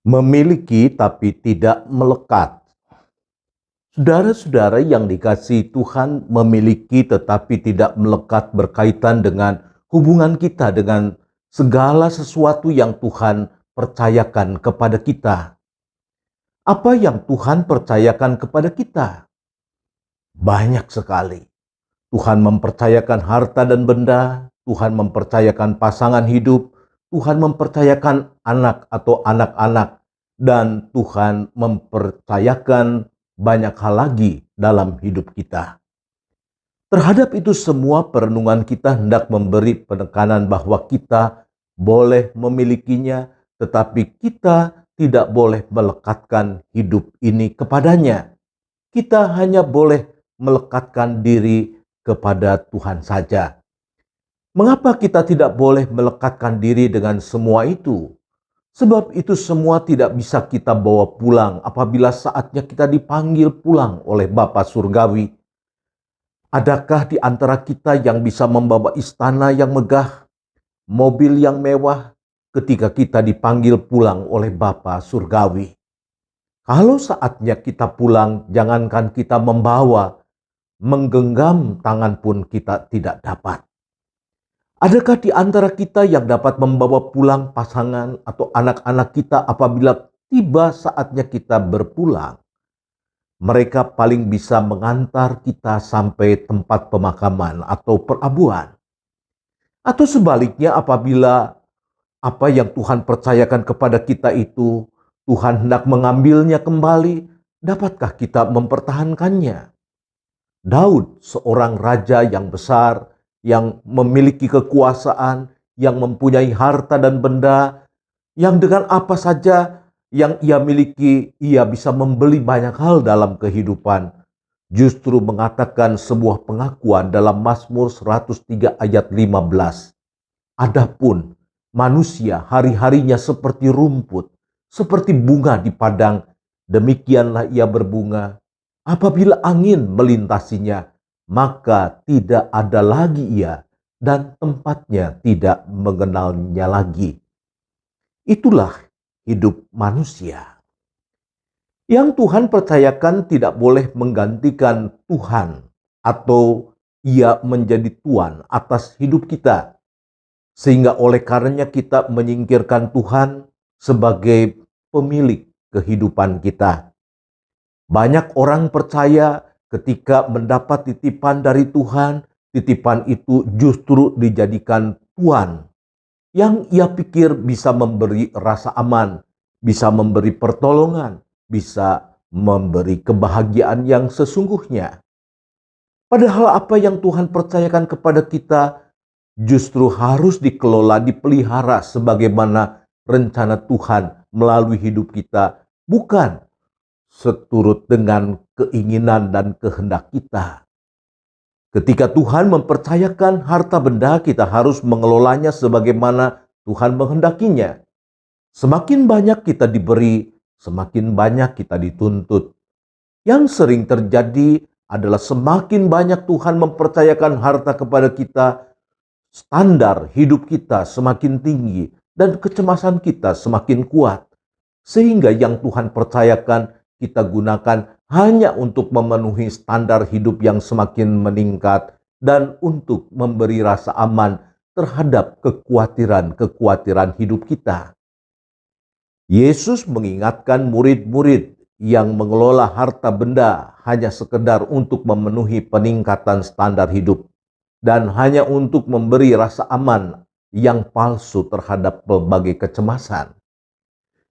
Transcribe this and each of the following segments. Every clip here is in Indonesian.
Memiliki tapi tidak melekat. Saudara-saudara yang dikasihi Tuhan, memiliki tetapi tidak melekat berkaitan dengan hubungan kita dengan segala sesuatu yang Tuhan percayakan kepada kita. Apa yang Tuhan percayakan kepada kita? Banyak sekali. Tuhan mempercayakan harta dan benda, Tuhan mempercayakan pasangan hidup, Tuhan mempercayakan anak atau anak-anak, dan Tuhan mempercayakan banyak hal lagi dalam hidup kita. Terhadap itu semua, perenungan kita hendak memberi penekanan bahwa kita boleh memilikinya, tetapi kita tidak boleh melekatkan hidup ini kepadanya. Kita hanya boleh melekatkan diri kepada Tuhan saja. Mengapa kita tidak boleh melekatkan diri dengan semua itu? Sebab itu semua tidak bisa kita bawa pulang apabila saatnya kita dipanggil pulang oleh Bapa Surgawi. Adakah di antara kita yang bisa membawa istana yang megah, mobil yang mewah ketika kita dipanggil pulang oleh Bapa Surgawi? Kalau saatnya kita pulang, jangankan kita membawa, menggenggam tangan pun kita tidak dapat. Adakah di antara kita yang dapat membawa pulang pasangan atau anak-anak kita apabila tiba saatnya kita berpulang? Mereka paling bisa mengantar kita sampai tempat pemakaman atau perabuan. Atau sebaliknya, apabila apa yang Tuhan percayakan kepada kita itu, Tuhan hendak mengambilnya kembali, dapatkah kita mempertahankannya? Daud, seorang raja yang besar, yang memiliki kekuasaan, yang mempunyai harta dan benda, yang dengan apa saja yang ia miliki, ia bisa membeli banyak hal dalam kehidupan. Justru mengatakan sebuah pengakuan dalam Mazmur 103 ayat 15. Adapun manusia hari-harinya seperti rumput, seperti bunga di padang, demikianlah ia berbunga. Apabila angin melintasinya, maka tidak ada lagi ia, dan tempatnya tidak mengenalnya lagi. Itulah hidup manusia. Yang Tuhan percayakan tidak boleh menggantikan Tuhan, atau ia menjadi tuan atas hidup kita. Sehingga oleh karenanya kita menyingkirkan Tuhan sebagai pemilik kehidupan kita. Banyak orang percaya ketika mendapat titipan dari Tuhan, titipan itu justru dijadikan tuan yang ia pikir bisa memberi rasa aman, bisa memberi pertolongan, bisa memberi kebahagiaan yang sesungguhnya. Padahal apa yang Tuhan percayakan kepada kita justru harus dikelola, dipelihara sebagaimana rencana Tuhan melalui hidup kita, bukan seturut dengan keinginan dan kehendak kita. Ketika Tuhan mempercayakan harta benda, kita harus mengelolanya sebagaimana Tuhan menghendakinya. Semakin banyak kita diberi, semakin banyak kita dituntut. Yang sering terjadi adalah semakin banyak Tuhan mempercayakan harta kepada kita, standar hidup kita semakin tinggi dan kecemasan kita semakin kuat. Sehingga yang Tuhan percayakan kita gunakan hanya untuk memenuhi standar hidup yang semakin meningkat dan untuk memberi rasa aman terhadap kekhawatiran-kekhawatiran hidup kita. Yesus mengingatkan murid-murid yang mengelola harta benda hanya sekedar untuk memenuhi peningkatan standar hidup dan hanya untuk memberi rasa aman yang palsu terhadap berbagai kecemasan.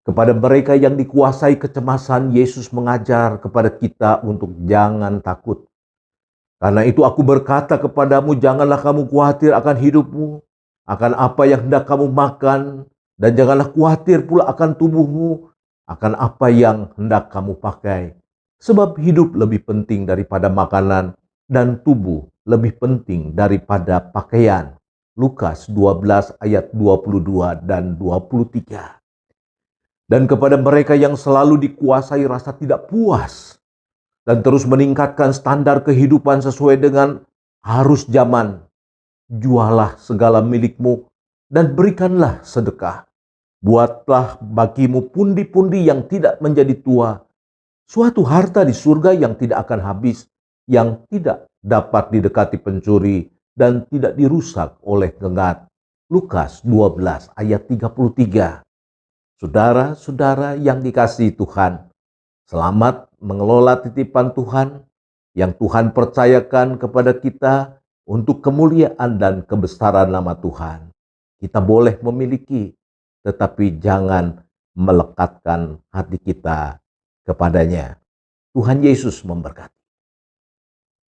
Kepada mereka yang dikuasai kecemasan, Yesus mengajar kepada kita untuk jangan takut. Karena itu aku berkata kepadamu, janganlah kamu khawatir akan hidupmu, akan apa yang hendak kamu makan, dan janganlah khawatir pula akan tubuhmu, akan apa yang hendak kamu pakai. Sebab hidup lebih penting daripada makanan, dan tubuh lebih penting daripada pakaian. Lukas 12 ayat 22 dan 23. Dan kepada mereka yang selalu dikuasai rasa tidak puas dan terus meningkatkan standar kehidupan sesuai dengan arus zaman, jualah segala milikmu dan berikanlah sedekah. Buatlah bagimu pundi-pundi yang tidak menjadi tua, suatu harta di surga yang tidak akan habis, yang tidak dapat didekati pencuri dan tidak dirusak oleh gengat. Lukas 12 ayat 33. Saudara-saudara yang dikasihi Tuhan, selamat mengelola titipan Tuhan yang Tuhan percayakan kepada kita untuk kemuliaan dan kebesaran nama Tuhan. Kita boleh memiliki, tetapi jangan melekatkan hati kita kepadanya. Tuhan Yesus memberkati.